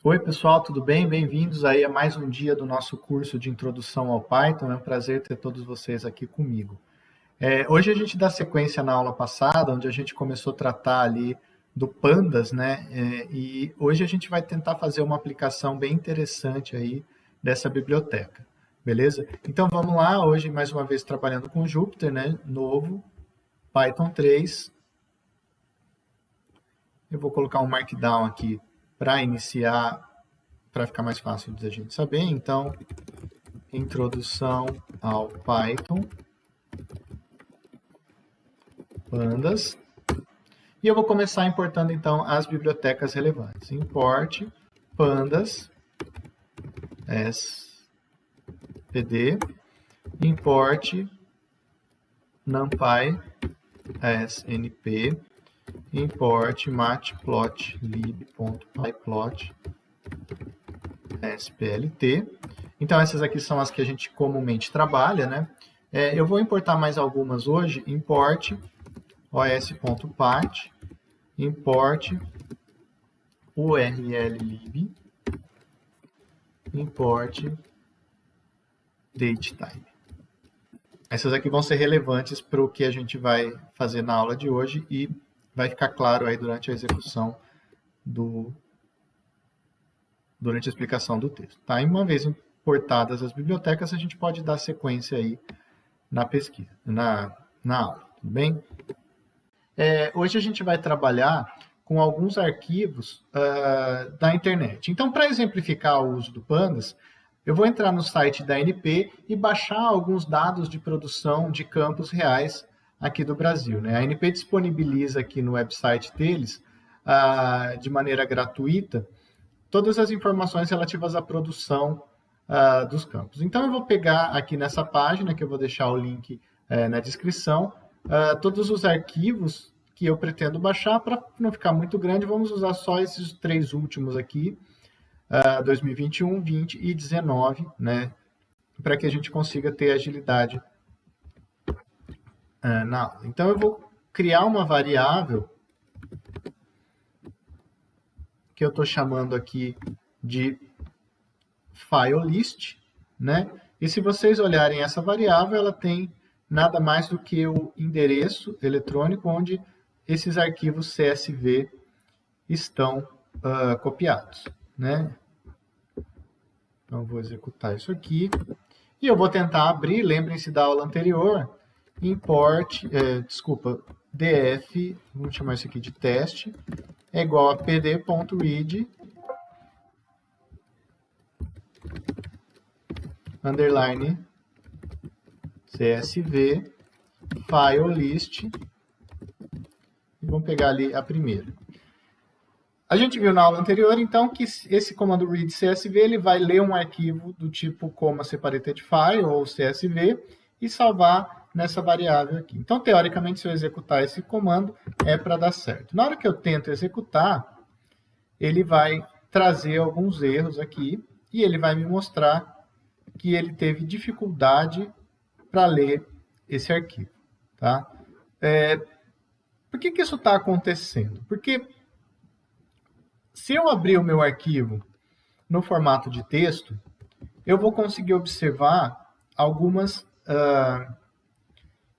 Oi, pessoal, tudo bem? Bem-vindos aí a mais um dia do nosso curso de Introdução ao Python. É um prazer ter todos vocês aqui comigo. Hoje a gente dá sequência na aula passada, onde a gente começou a tratar ali do Pandas, né? E hoje a gente vai tentar fazer uma aplicação bem interessante aí dessa biblioteca, beleza? Então vamos lá, hoje mais uma vez trabalhando com Jupyter, né? Novo, Python 3. Eu vou colocar um Markdown aqui para iniciar, para ficar mais fácil de a gente saber. Então, Introdução ao Python, Pandas. E eu vou começar importando, então, as bibliotecas relevantes. Import pandas, spd, import numpy, snp, import matplotlib.pyplot, splt. Então, essas aqui são as que a gente comumente trabalha, né? Eu vou importar mais algumas hoje. Import os.pat, import urllib, import datetime. Essas aqui vão ser relevantes para o que a gente vai fazer na aula de hoje e vai ficar claro aí durante a execução durante a explicação do texto. Tá? E uma vez importadas as bibliotecas, a gente pode dar sequência aí na pesquisa, na aula, tudo bem? Hoje a gente vai trabalhar com alguns arquivos da internet. Então, para exemplificar o uso do Pandas, eu vou entrar no site da ANP e baixar alguns dados de produção de campos reais aqui do Brasil, né? A ANP disponibiliza aqui no website deles, de maneira gratuita, todas as informações relativas à produção dos campos. Então, eu vou pegar aqui nessa página, que eu vou deixar o link na descrição, todos os arquivos que eu pretendo baixar. Para não ficar muito grande, vamos usar só esses três últimos aqui, 2021, 20 e 19, né, para que a gente consiga ter agilidade na aula. Então, eu vou criar uma variável que eu estou chamando aqui de FileList, né? E se vocês olharem essa variável, ela tem nada mais do que o endereço eletrônico onde esses arquivos CSV estão copiados, né? Então, vou executar isso aqui. E eu vou tentar abrir, lembrem-se da aula anterior, df, vamos chamar isso aqui de teste, é igual a pd.read underline csv file list, e vamos pegar ali a primeira. A gente viu na aula anterior, então, que esse comando read csv ele vai ler um arquivo do tipo comma separated file ou csv e salvar nessa variável aqui. Então, teoricamente, se eu executar esse comando, é para dar certo. Na hora que eu tento executar, ele vai trazer alguns erros aqui e ele vai me mostrar que ele teve dificuldade para ler esse arquivo. Tá? Por que isso está acontecendo? Porque se eu abrir o meu arquivo no formato de texto, eu vou conseguir observar algumas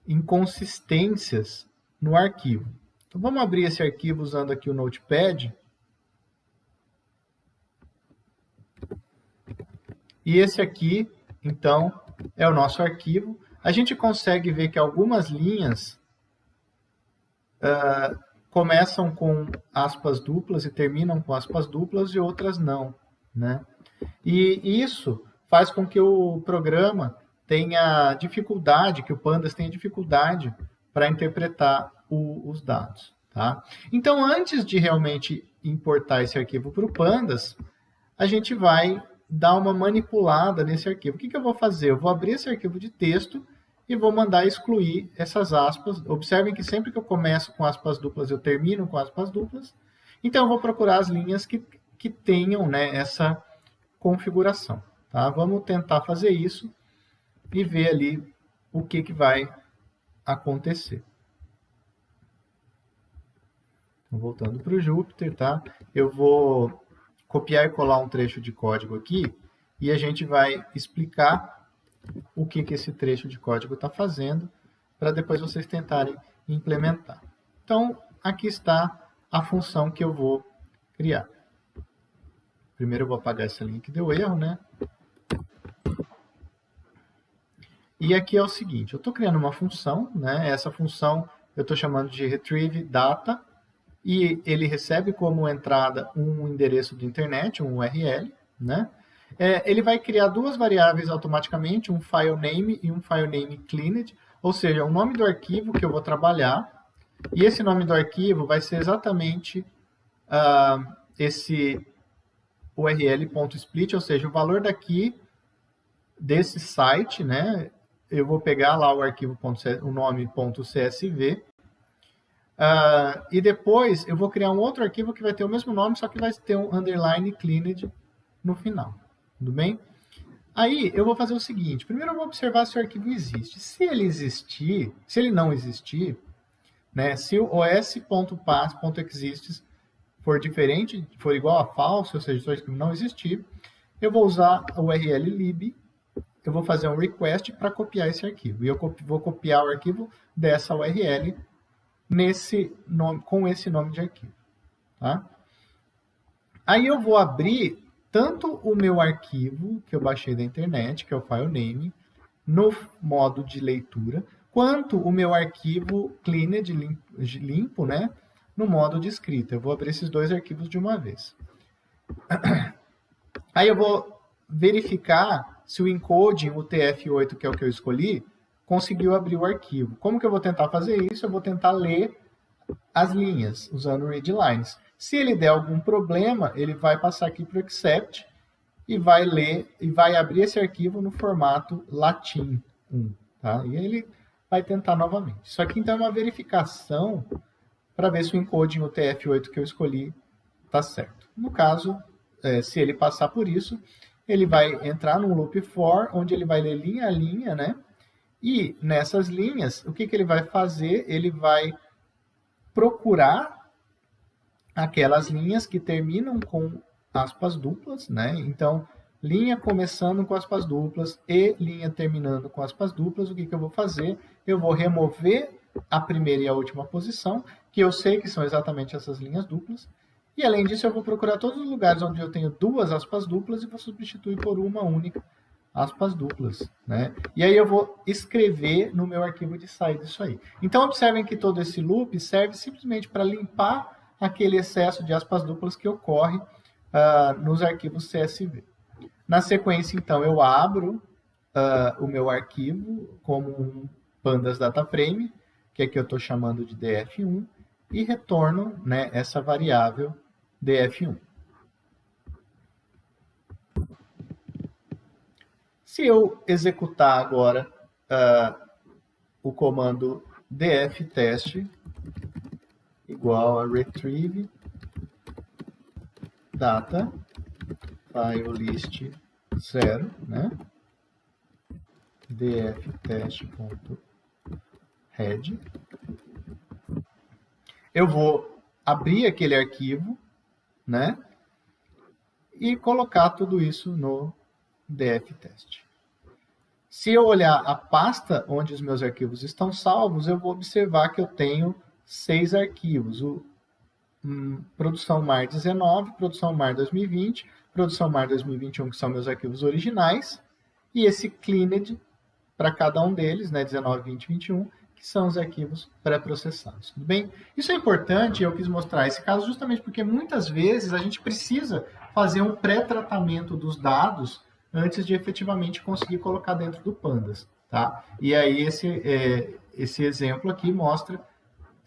inconsistências no arquivo. Então, vamos abrir esse arquivo usando aqui o Notepad. E esse aqui, então, é o nosso arquivo. A gente consegue ver que algumas linhas começam com aspas duplas e terminam com aspas duplas e outras não, né? E isso faz com que o programa tenha dificuldade, que o Pandas tenha dificuldade para interpretar os dados, tá? Então, antes de realmente importar esse arquivo para o Pandas, a gente vai dar uma manipulada nesse arquivo. O que eu vou fazer? Eu vou abrir esse arquivo de texto e vou mandar excluir essas aspas. Observem que sempre que eu começo com aspas duplas, eu termino com aspas duplas. Então, eu vou procurar as linhas que tenham, né, essa configuração. Tá? Vamos tentar fazer isso e ver ali o que vai acontecer. Então, voltando para o Jupyter, tá? Eu vou copiar e colar um trecho de código aqui e a gente vai explicar o que esse trecho de código está fazendo para depois vocês tentarem implementar. Então, aqui está a função que eu vou criar. Primeiro eu vou apagar essa linha que deu erro, né? E aqui é o seguinte, eu estou criando uma função, né? Essa função eu estou chamando de retrieve data, e ele recebe como entrada um endereço de internet, um URL, né? Ele vai criar duas variáveis automaticamente, um file name e um file name cleaned, ou seja, o nome do arquivo que eu vou trabalhar, e esse nome do arquivo vai ser exatamente esse url.split, ou seja, o valor daqui desse site, né? Eu vou pegar lá o arquivo, o nome .csv, e depois eu vou criar um outro arquivo que vai ter o mesmo nome, só que vai ter um underline cleaned no final. Tudo bem? Aí eu vou fazer o seguinte, primeiro eu vou observar se o arquivo existe. Se ele existir, se ele não existir, né, se o os.pass.exists for diferente, for igual a false, ou seja, se o arquivo não existir, eu vou usar a url lib, eu vou fazer um request para copiar esse arquivo. E eu vou copiar o arquivo dessa URL nesse nome, com esse nome de arquivo. Tá? Aí eu vou abrir tanto o meu arquivo que eu baixei da internet, que é o file name, no modo de leitura, quanto o meu arquivo cleaned, limpo, né, no modo de escrita. Eu vou abrir esses dois arquivos de uma vez. Aí eu vou verificar se o encoding, o TF8, que é o que eu escolhi, conseguiu abrir o arquivo. Como que eu vou tentar fazer isso? Eu vou tentar ler as linhas, usando o readlines. Se ele der algum problema, ele vai passar aqui para o accept e vai ler e vai abrir esse arquivo no formato latim 1. Tá? E ele vai tentar novamente. Isso aqui, então, é uma verificação para ver se o encoding, o TF8 que eu escolhi, está certo. No caso, se ele passar por isso, ele vai entrar num loop for, onde ele vai ler linha a linha, né? E nessas linhas, o que ele vai fazer? Ele vai procurar aquelas linhas que terminam com aspas duplas, né? Então, linha começando com aspas duplas e linha terminando com aspas duplas, o que eu vou fazer? Eu vou remover a primeira e a última posição, que eu sei que são exatamente essas linhas duplas, e além disso eu vou procurar todos os lugares onde eu tenho duas aspas duplas e vou substituir por uma única aspas duplas, né? E aí eu vou escrever no meu arquivo de saída isso aí. Então, observem que todo esse loop serve simplesmente para limpar aquele excesso de aspas duplas que ocorre nos arquivos CSV. Na sequência, então, eu abro o meu arquivo como um pandas data frame, que aqui eu estou chamando de df1, e retorno, né, essa variável df1. Se eu executar agora o comando dftest igual a retrieve data file list 0, né? dftest.head. Eu vou abrir aquele arquivo, né? E colocar tudo isso no dftest. Se eu olhar a pasta onde os meus arquivos estão salvos, eu vou observar que eu tenho 6 arquivos. O Produção Mar 19, Produção Mar 2020, Produção Mar 2021, que são meus arquivos originais, e esse cleaned para cada um deles, né, 19, 20, 21, que são os arquivos pré-processados. Tudo bem? Isso é importante, eu quis mostrar esse caso justamente porque muitas vezes a gente precisa fazer um pré-tratamento dos dados antes de efetivamente conseguir colocar dentro do Pandas. Tá? E aí esse exemplo aqui mostra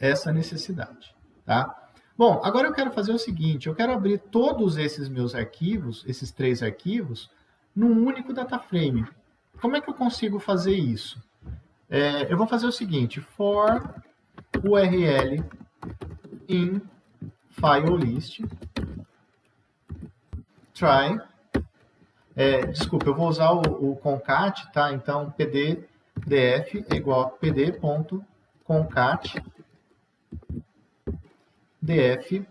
essa necessidade. Tá? Bom, agora eu quero fazer o seguinte, eu quero abrir todos esses meus arquivos, esses 3 arquivos, num único data frame. Como é que eu consigo fazer isso? Eu vou fazer o seguinte, for url in file list try, desculpa, eu vou usar o concat, tá? Então, pd-df é igual a pd.concat df,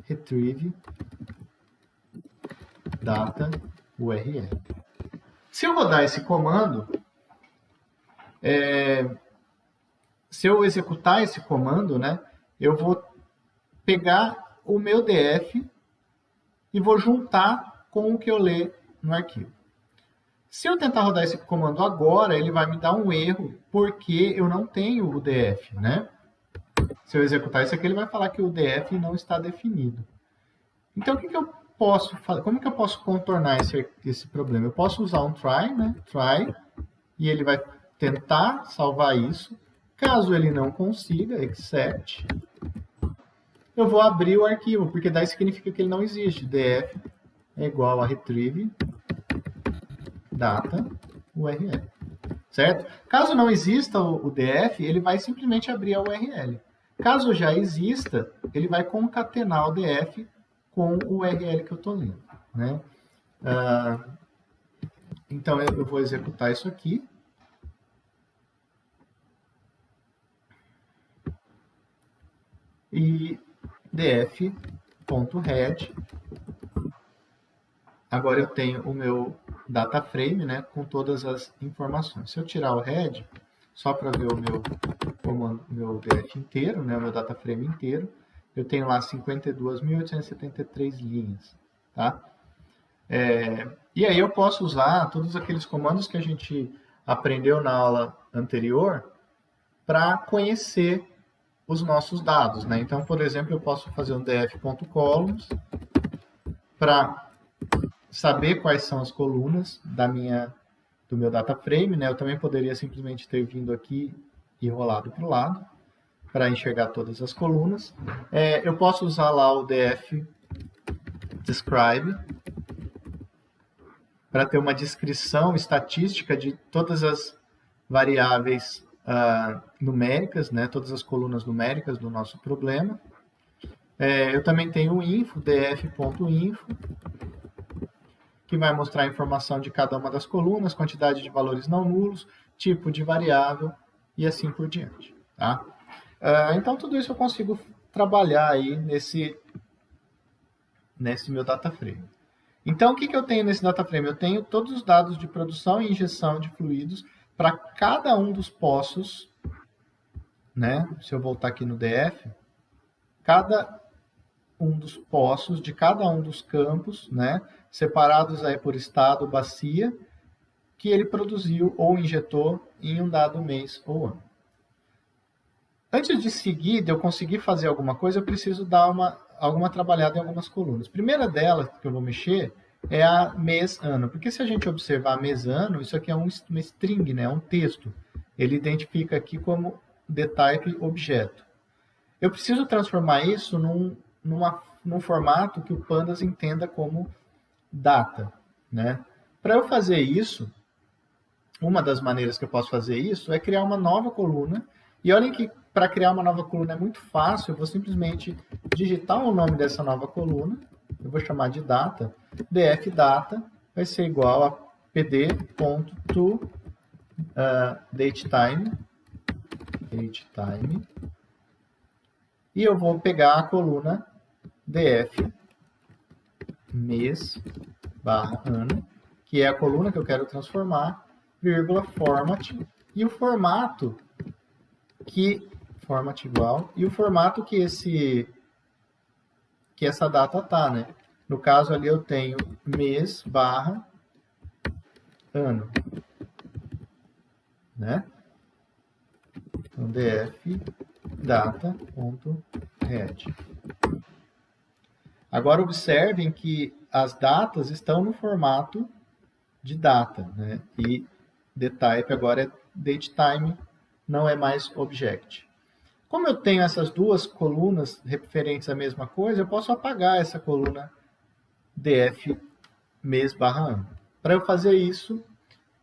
retrieve data URL. Se eu rodar esse comando, se eu executar esse comando, né, eu vou pegar o meu DF e vou juntar com o que eu ler no arquivo. Se eu tentar rodar esse comando agora, ele vai me dar um erro, porque eu não tenho o DF, né? Se eu executar isso aqui, ele vai falar que o DF não está definido. Então, o que eu posso fazer? Como que eu posso contornar esse problema? Eu posso usar um try, né? Try, e ele vai tentar salvar isso. Caso ele não consiga, except, eu vou abrir o arquivo, porque daí significa que ele não existe. DF é igual a retrieve data URL. Certo? Caso não exista o DF, ele vai simplesmente abrir a URL. Caso já exista, ele vai concatenar o DF com o URL que eu estou lendo. Né? Então, eu vou executar isso aqui. E df.head. Agora eu tenho o meu data frame, né, com todas as informações. Se eu tirar o head, só para ver o meu df inteiro, né, o meu data frame inteiro, eu tenho lá 52.873 linhas. Tá? E aí eu posso usar todos aqueles comandos que a gente aprendeu na aula anterior para conhecer os nossos dados. Né? Então, por exemplo, eu posso fazer um df.columns para saber quais são as colunas do meu data frame, né? Eu também poderia simplesmente ter vindo aqui e rolado para o lado, para enxergar todas as colunas. Eu posso usar lá o df describe, para ter uma descrição estatística de todas as variáveis numéricas, né? Todas as colunas numéricas do nosso problema. Eu também tenho o info, df.info, que vai mostrar a informação de cada uma das colunas, quantidade de valores não nulos, tipo de variável e assim por diante. Tá? Então, tudo isso eu consigo trabalhar aí nesse meu data frame. Então, o que eu tenho nesse data frame? Eu tenho todos os dados de produção e injeção de fluidos para cada um dos poços, né? Se eu voltar aqui no DF, cada um dos poços de cada um dos campos, né, separados aí por estado, bacia, que ele produziu ou injetou em um dado mês ou ano. Antes de seguir, de eu conseguir fazer alguma coisa, eu preciso dar alguma trabalhada em algumas colunas. A primeira delas que eu vou mexer é a mês-ano, porque se a gente observar mês-ano, isso aqui é uma string, né, é um texto. Ele identifica aqui como dtype objeto. Eu preciso transformar isso num formato que o Pandas entenda como data. Né? Para eu fazer isso, uma das maneiras que eu posso fazer isso é criar uma nova coluna. E olhem que para criar uma nova coluna é muito fácil, eu vou simplesmente digitar o nome dessa nova coluna, eu vou chamar de data, df_data vai ser igual a pd.toDatetime, e eu vou pegar a coluna df mês/ano, que é a coluna que eu quero transformar, vírgula, format, e o formato format igual, e o formato que essa data tá, né? No caso ali eu tenho mês/ano, né? Então, df_data.head. Agora observem que as datas estão no formato de data, né? E dtype agora é datetime, não é mais object. Como eu tenho essas duas colunas referentes à mesma coisa, eu posso apagar essa coluna df mês/ano. Para eu fazer isso,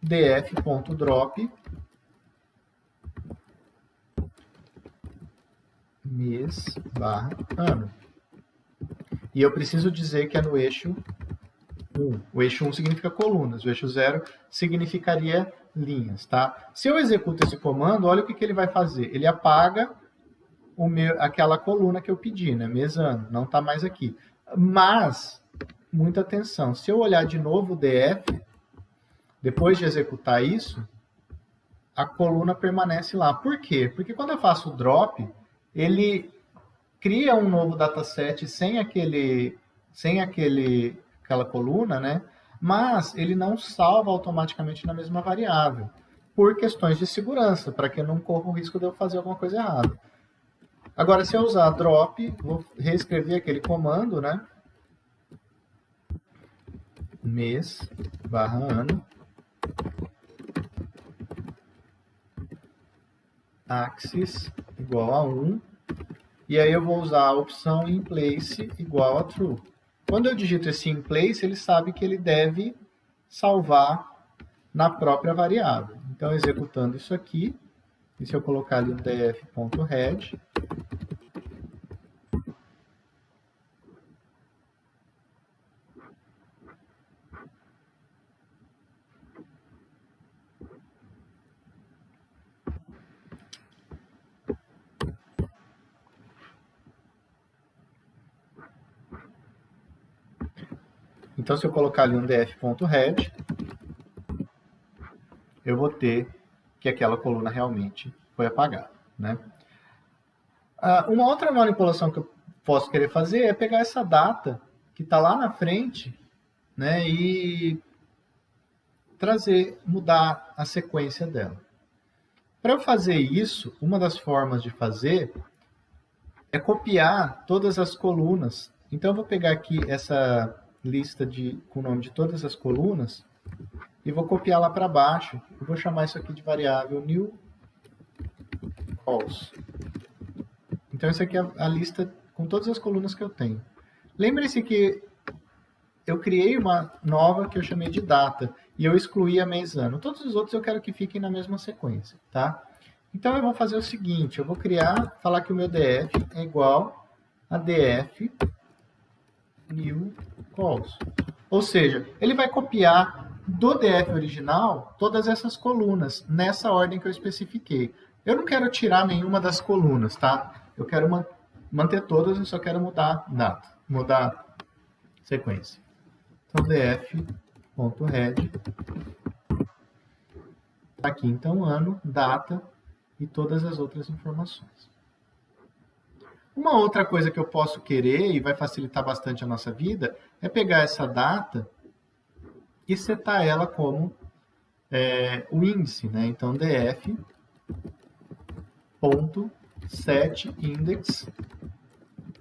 df.drop mês/ano. E eu preciso dizer que é no eixo 1. O eixo 1 significa colunas, o eixo 0 significaria linhas. Tá? Se eu executo esse comando, olha o que ele vai fazer. Ele apaga aquela coluna que eu pedi, né? Mês/ano, não está mais aqui. Mas muita atenção. Se eu olhar de novo o DF, depois de executar isso, a coluna permanece lá. Por quê? Porque quando eu faço o drop, ele cria um novo dataset sem aquela coluna, né? Mas ele não salva automaticamente na mesma variável, por questões de segurança, para que eu não corra o risco de eu fazer alguma coisa errada. Agora, se eu usar drop, vou reescrever aquele comando, né? mês/ano, axis igual a 1, e aí eu vou usar a opção inplace igual a true. Quando eu digito esse inplace, ele sabe que ele deve salvar na própria variável. Então, executando isso aqui, e se eu colocar ali um df.head, então, se eu colocar ali um df.head, eu vou ter que aquela coluna realmente foi apagada, né? Uma outra manipulação que eu posso querer fazer é pegar essa data que está lá na frente, né, e mudar a sequência dela. Para eu fazer isso, uma das formas de fazer é copiar todas as colunas. Então, eu vou pegar aqui essa lista com o nome de todas as colunas e vou copiar lá para baixo. Eu vou chamar isso aqui de variável new calls. Então, essa aqui é a lista com todas as colunas que eu tenho. Lembre-se que eu criei uma nova que eu chamei de data e eu excluí a mês/ano. Todos os outros eu quero que fiquem na mesma sequência, tá? Então, eu vou fazer o seguinte, eu vou falar que o meu df é igual a df new calls. Ou seja, ele vai copiar do df original todas essas colunas, nessa ordem que eu especifiquei. Eu não quero tirar nenhuma das colunas, tá? Eu quero manter todas, eu só quero mudar data, mudar sequência. Então, df.head, aqui então ano, data e todas as outras informações. Uma outra coisa que eu posso querer, e vai facilitar bastante a nossa vida, é pegar essa data e setar ela como o índice, né? Então, df.setIndex,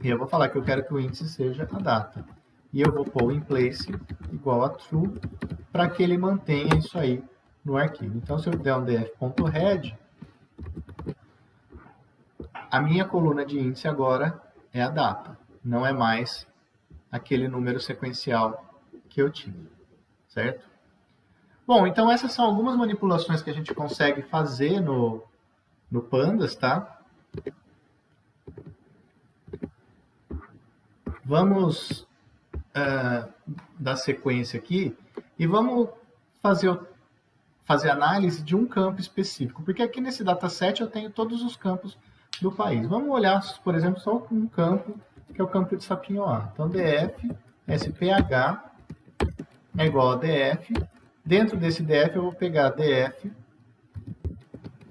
e eu vou falar que eu quero que o índice seja a data. E eu vou pôr o inplace igual a true, para que ele mantenha isso aí no arquivo. Então, se eu der um df.head, a minha coluna de índice agora é a data, não é mais aquele número sequencial que eu tinha, certo? Bom, então essas são algumas manipulações que a gente consegue fazer no Pandas, tá? Vamos dar sequência aqui e vamos fazer análise de um campo específico, porque aqui nesse dataset eu tenho todos os campos do país. Vamos olhar, por exemplo, só um campo, que é o campo de Sapinhoá. Então, df sph é igual a df. Dentro desse df eu vou pegar df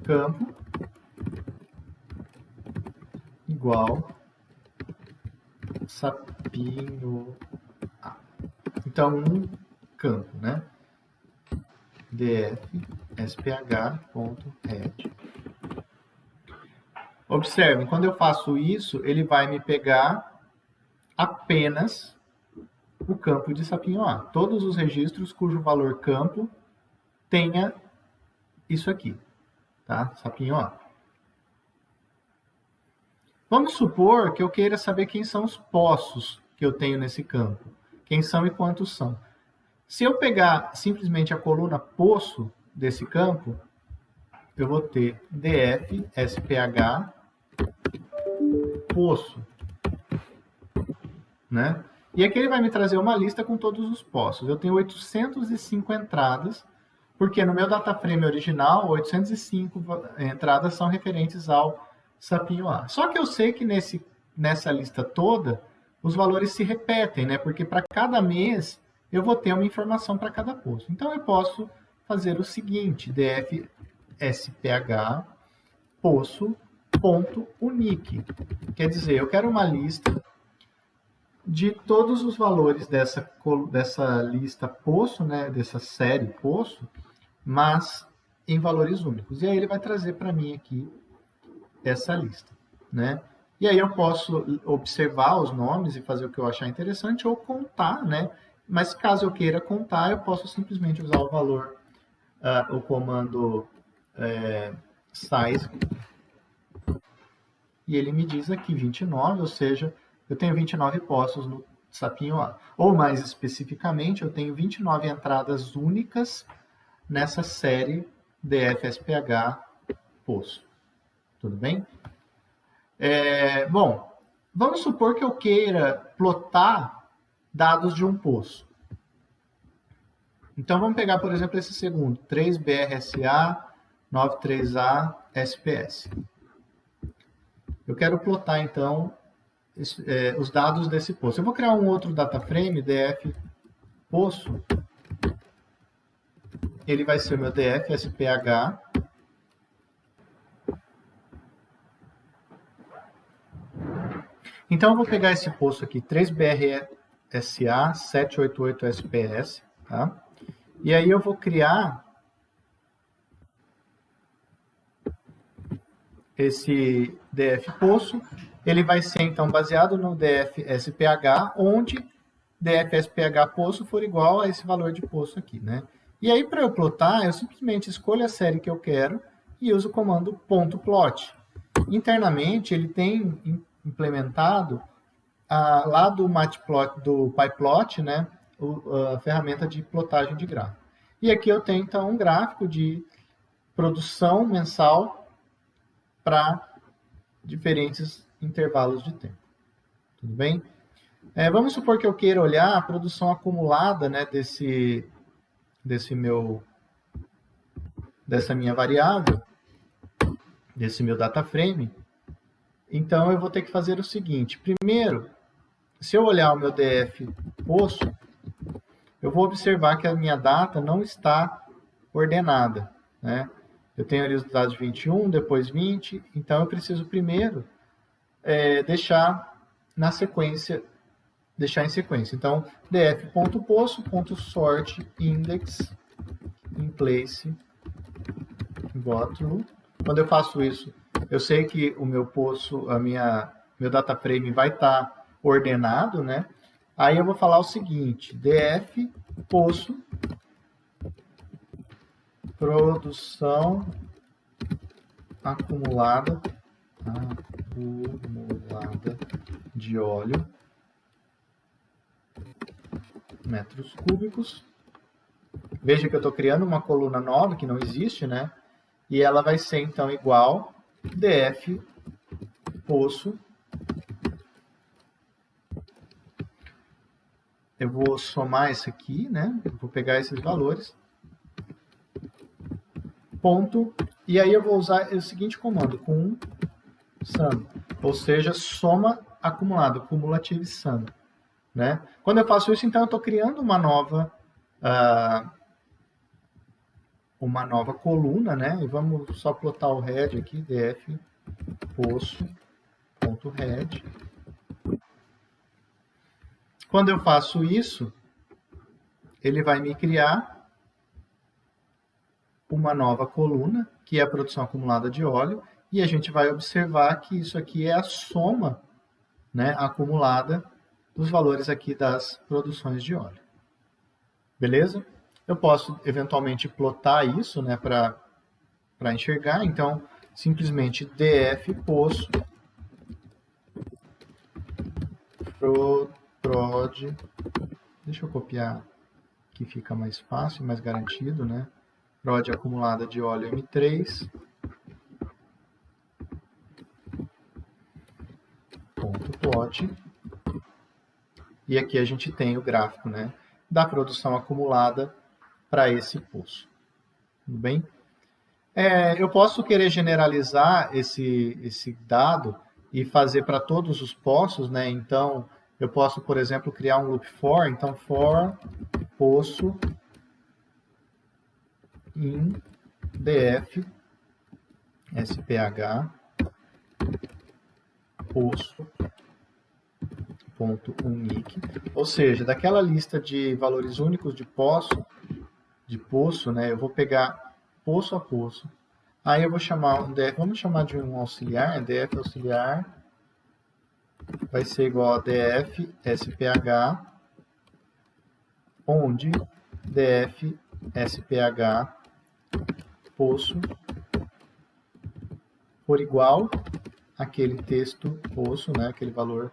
campo igual Sapinhoá. Então, um campo, né? df sph.head. Observem, quando eu faço isso, ele vai me pegar apenas o campo de Sapinhoá. Todos os registros cujo valor campo tenha isso aqui, tá? Sapinhoá. Vamos supor que eu queira saber quem são os poços que eu tenho nesse campo. Quem são e quantos são. Se eu pegar simplesmente a coluna poço desse campo, eu vou ter df sph poço, né? E aqui ele vai me trazer uma lista com todos os poços. Eu tenho 805 entradas, porque no meu dataframe original, 805 entradas são referentes ao Sapinhoá. Só que eu sei que nessa lista toda os valores se repetem, né? Porque para cada mês eu vou ter uma informação para cada poço. Então eu posso fazer o seguinte: df-sph poço.unique. Quer dizer, eu quero uma lista de todos os valores dessa lista poço, né, dessa série poço, mas em valores únicos. E aí ele vai trazer para mim aqui essa lista, né? E aí eu posso observar os nomes e fazer o que eu achar interessante ou contar, né? Mas caso eu queira contar, eu posso simplesmente usar o valor, o comando size, e ele me diz aqui 29, ou seja, eu tenho 29 poços no sapinho A. Ou mais especificamente, eu tenho 29 entradas únicas nessa série df-sph poço. Tudo bem? Bom, vamos supor que eu queira plotar dados de um poço. Então, vamos pegar, por exemplo, esse segundo, 3BRSA 93A SPS. Eu quero plotar, então, os dados desse poço. Eu vou criar um outro data frame, df poço. Ele vai ser o meu df-sph. Então, eu vou pegar esse poço aqui, 3BRSA 788 SPS, tá? E aí eu vou criar esse df poço. Ele vai ser, então, baseado no df-sph, onde df-sph poço for igual a esse valor de poço aqui, né? E aí, para eu plotar, eu simplesmente escolho a série que eu quero e uso o comando .plot. Internamente, ele tem implementado lá do Matplot, do PyPlot, né, a ferramenta de plotagem de gráfico. E aqui eu tenho, então, um gráfico de produção mensal para diferentes intervalos de tempo. Tudo bem? Vamos supor que eu queira olhar a produção acumulada, né, dessa minha variável, desse meu data frame. Então, eu vou ter que fazer o seguinte. Primeiro, se eu olhar o meu df poço, eu vou observar que a minha data não está ordenada, né? Eu tenho ali os dados 21, depois 20, então eu preciso primeiro deixar em sequência. Então, df.poço.sort index in place got true. Quando eu faço isso, eu sei que o meu poço, meu data frame vai estar ordenado, né? Aí eu vou falar o seguinte: df poço produção acumulada de óleo metros cúbicos. Veja que eu estou criando uma coluna nova que não existe, né? E ela vai ser então igual df poço. Eu vou somar isso aqui, né? Eu vou pegar esses valores. Ponto. E aí eu vou usar o seguinte comando, com sum, ou seja, soma acumulado, cumulative sum, né? Quando eu faço isso, então eu estou criando uma nova coluna, né? E vamos só plotar o head aqui, df poço.head. Quando eu faço isso, ele vai me criar uma nova coluna, que é a produção acumulada de óleo, e a gente vai observar que isso aqui é a soma, né, acumulada dos valores aqui das produções de óleo. Beleza? Eu posso, eventualmente, plotar isso, né, para enxergar. Então, simplesmente df poço prod. Deixa eu copiar, que fica mais fácil, mais garantido, né? Prod acumulada de óleo M3. .plot. E aqui a gente tem o gráfico, né, da produção acumulada para esse poço. Tudo bem? Eu posso querer generalizar esse dado e fazer para todos os poços, né? Então, Eu posso, por exemplo, criar um loop for, então for poço in df sph poço.unique, ou seja, daquela lista de valores únicos de poço, né, eu vou pegar poço a poço. Aí eu vou chamar um df, vamos chamar de um auxiliar, df auxiliar vai ser igual a df sph, onde df sph poço for igual àquele texto poço, né, aquele valor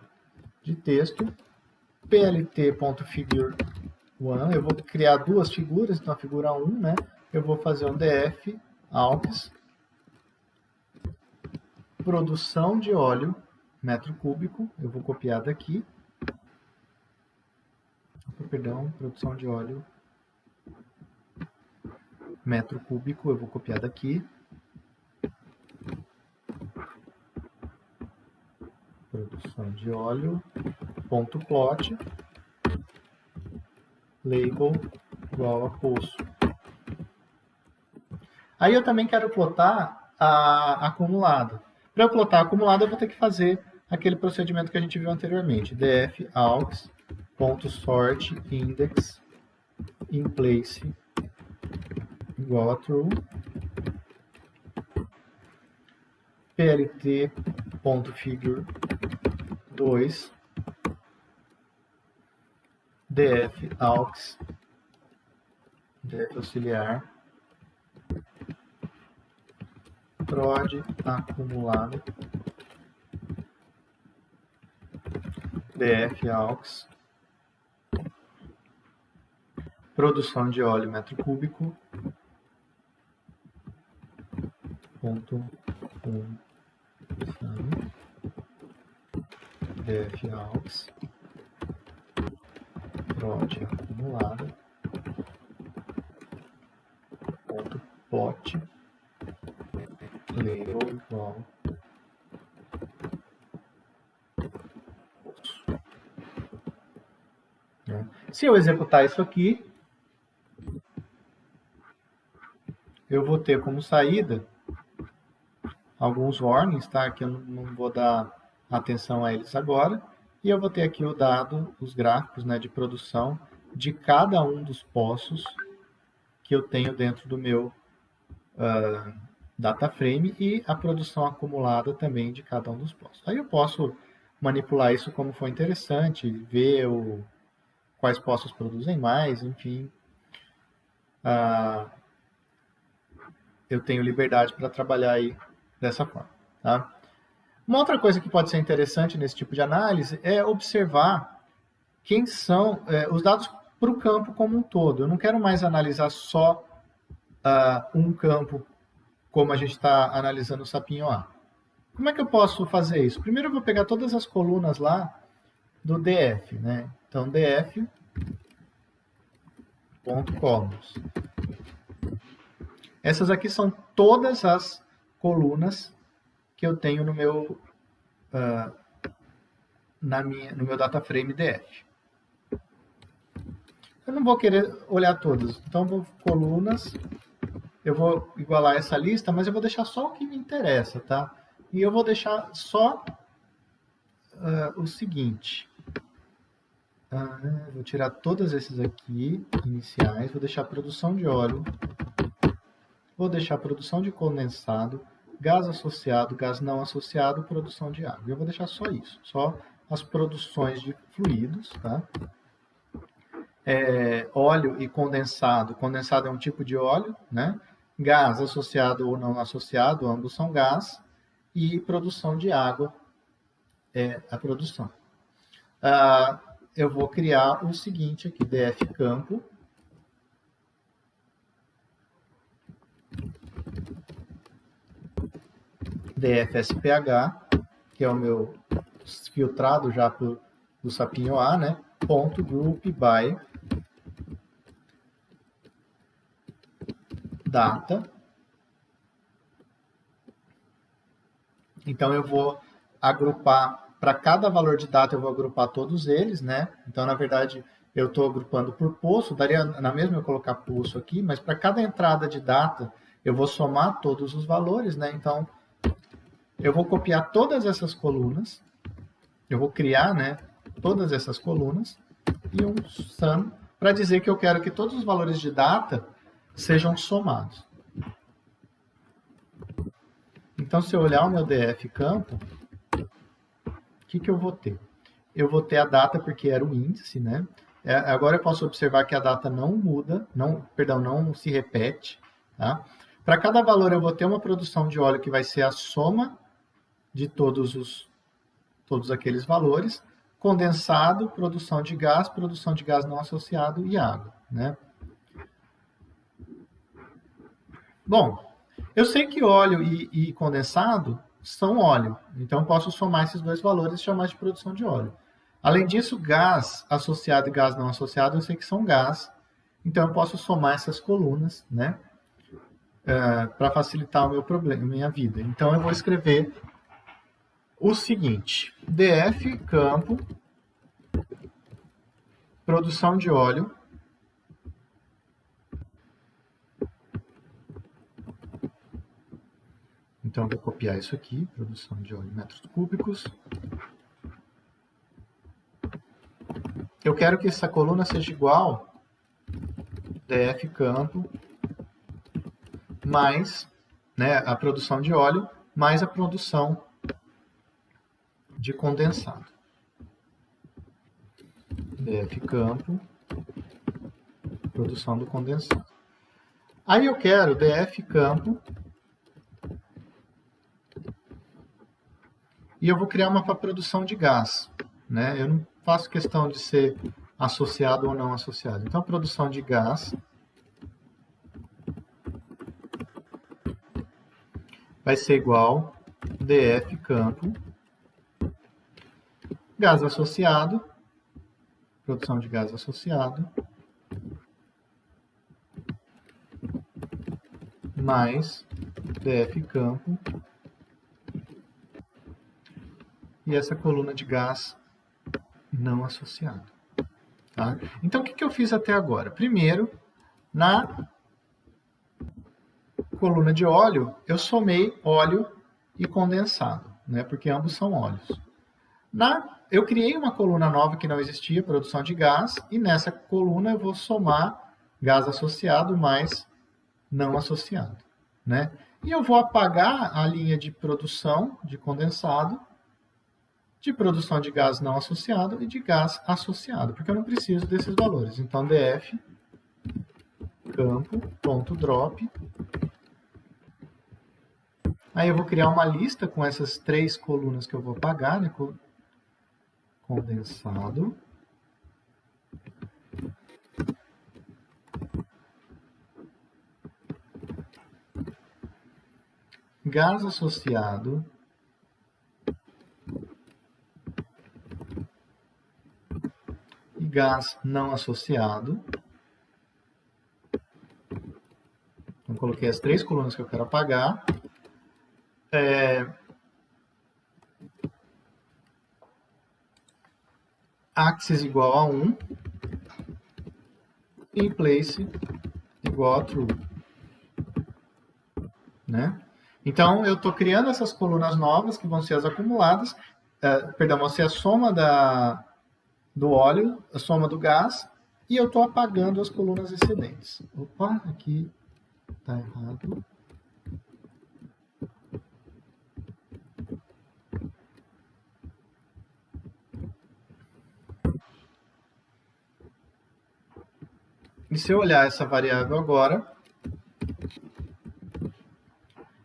de texto, plt.figure1, eu vou criar duas figuras, então a figura 1, né, eu vou fazer um df aux produção de óleo metro cúbico, eu vou copiar daqui, perdão, produção de óleo metro cúbico, eu vou copiar daqui, produção de óleo, ponto plot, label igual a poço. Aí eu também quero plotar a acumulada. Para eu plotar a acumulada, eu vou ter que fazer aquele procedimento que a gente viu anteriormente. df aux ponto sort index in place igual a true, plt.figure2 df aux df auxiliar prod acumulado df aux produção de óleo metro cúbico ponto df aux prod acumulado ponto plot label igual poço. Se eu executar isso aqui, eu vou ter como saída alguns warnings, tá? Que eu não vou dar atenção a eles agora. E eu vou ter aqui o dado, os gráficos, né, de produção de cada um dos poços que eu tenho dentro do meu data frame e a produção acumulada também de cada um dos poços. Aí eu posso manipular isso como for interessante, ver quais poços produzem mais, enfim. Eu tenho liberdade para trabalhar aí dessa forma. Tá? Uma outra coisa que pode ser interessante nesse tipo de análise é observar quem são os dados para o campo como um todo. Eu não quero mais analisar só um campo como a gente está analisando o sapinho A. Como é que eu posso fazer isso? Primeiro eu vou pegar todas as colunas lá do DF, né? Então, df.columns. Essas aqui são todas as colunas que eu tenho no meu, no meu data frame DF. Eu não vou querer olhar todas, então vou colunas, eu vou igualar essa lista, mas eu vou deixar só o que me interessa, tá? E eu vou deixar só o seguinte. Vou tirar todos esses aqui, iniciais, vou deixar produção de óleo, vou deixar produção de condensado, gás associado, gás não associado, produção de água. Eu vou deixar só isso, só as produções de fluidos, tá? Óleo e condensado. Condensado é um tipo de óleo, né? Gás associado ou não associado, ambos são gás. E produção de água é a produção. Eu vou criar o seguinte aqui, df campo. df sph, que é o meu filtrado já do sapinho A, né? Ponto group by data. Então eu vou agrupar para cada valor de data eu vou agrupar todos eles, né? Então, na verdade, eu estou agrupando por poço, daria na mesma eu colocar poço aqui, mas para cada entrada de data eu vou somar todos os valores, né? Então, eu vou copiar todas essas colunas, eu vou criar, né, todas essas colunas e um sum para dizer que eu quero que todos os valores de data sejam somados. Então, se eu olhar o meu DF campo, o que eu vou ter? Eu vou ter a data porque era o índice, né? Agora eu posso observar que a data não muda, não se repete, tá? Para cada valor eu vou ter uma produção de óleo que vai ser a soma de todos aqueles valores, condensado, produção de gás não associado e água, né? Bom, eu sei que óleo e condensado são óleo, então eu posso somar esses dois valores e chamar de produção de óleo. Além disso, gás associado e gás não associado, eu sei que são gás, então eu posso somar essas colunas, né, para facilitar o meu problema, minha vida. Então eu vou escrever o seguinte: DF campo produção de óleo Então, eu vou copiar isso aqui, produção de óleo em metros cúbicos. Eu quero que essa coluna seja igual DF campo mais, né, a produção de óleo mais a produção de condensado. DF campo, produção do condensado. Aí eu quero DF campo e eu vou criar uma para produção de gás, né? Eu não faço questão de ser associado ou não associado. Então, a produção de gás vai ser igual DF campo, gás associado, produção de gás associado, mais DF campo, e essa coluna de gás não associado. Tá? Então, o que eu fiz até agora? Primeiro, na coluna de óleo, eu somei óleo e condensado, né? Porque ambos são óleos. Eu criei uma coluna nova que não existia, produção de gás, e nessa coluna eu vou somar gás associado mais não associado, né? E eu vou apagar a linha de produção de condensado, de produção de gás não associado e de gás associado, porque eu não preciso desses valores. Então, df campo.drop. Aí eu vou criar uma lista com essas três colunas que eu vou apagar, né? Condensado, gás associado, e gás não associado. Então, coloquei as três colunas que eu quero apagar. Axis igual a 1, in place igual a true. Né? Então, eu estou criando essas colunas novas que vão ser as acumuladas, vão ser a soma do óleo, a soma do gás, e eu estou apagando as colunas excedentes. Opa, aqui está errado. E se eu olhar essa variável agora,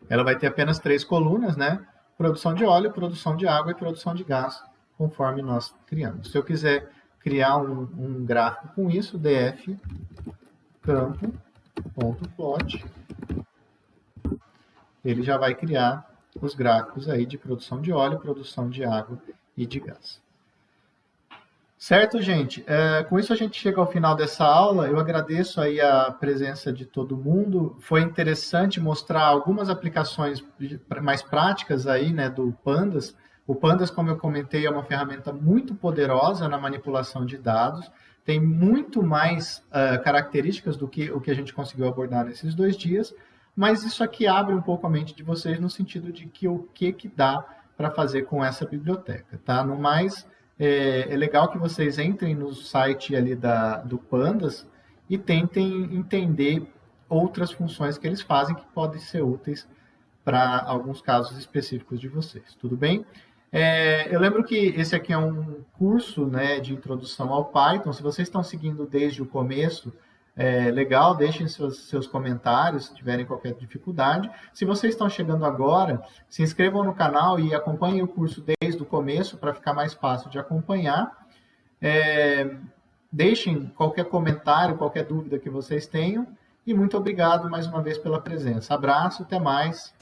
ela vai ter apenas três colunas, né? Produção de óleo, produção de água e produção de gás, conforme nós criamos. Se eu quiser criar um gráfico com isso, df campo.plot, ele já vai criar os gráficos aí de produção de óleo, produção de água e de gás. Certo, gente? Com isso a gente chega ao final dessa aula. Eu agradeço aí a presença de todo mundo. Foi interessante mostrar algumas aplicações mais práticas aí, né, do Pandas, O Pandas, como eu comentei, é uma ferramenta muito poderosa na manipulação de dados, tem muito mais características do que o que a gente conseguiu abordar nesses 2 dias, mas isso aqui abre um pouco a mente de vocês no sentido de que o que dá para fazer com essa biblioteca, tá? No mais, é legal que vocês entrem no site ali do Pandas e tentem entender outras funções que eles fazem que podem ser úteis para alguns casos específicos de vocês, tudo bem? Eu lembro que esse aqui é um curso, né, de introdução ao Python. Se vocês estão seguindo desde o começo, legal, deixem seus comentários se tiverem qualquer dificuldade. Se vocês estão chegando agora, se inscrevam no canal e acompanhem o curso desde o começo para ficar mais fácil de acompanhar. Deixem qualquer comentário, qualquer dúvida que vocês tenham. E muito obrigado mais uma vez pela presença. Abraço, até mais.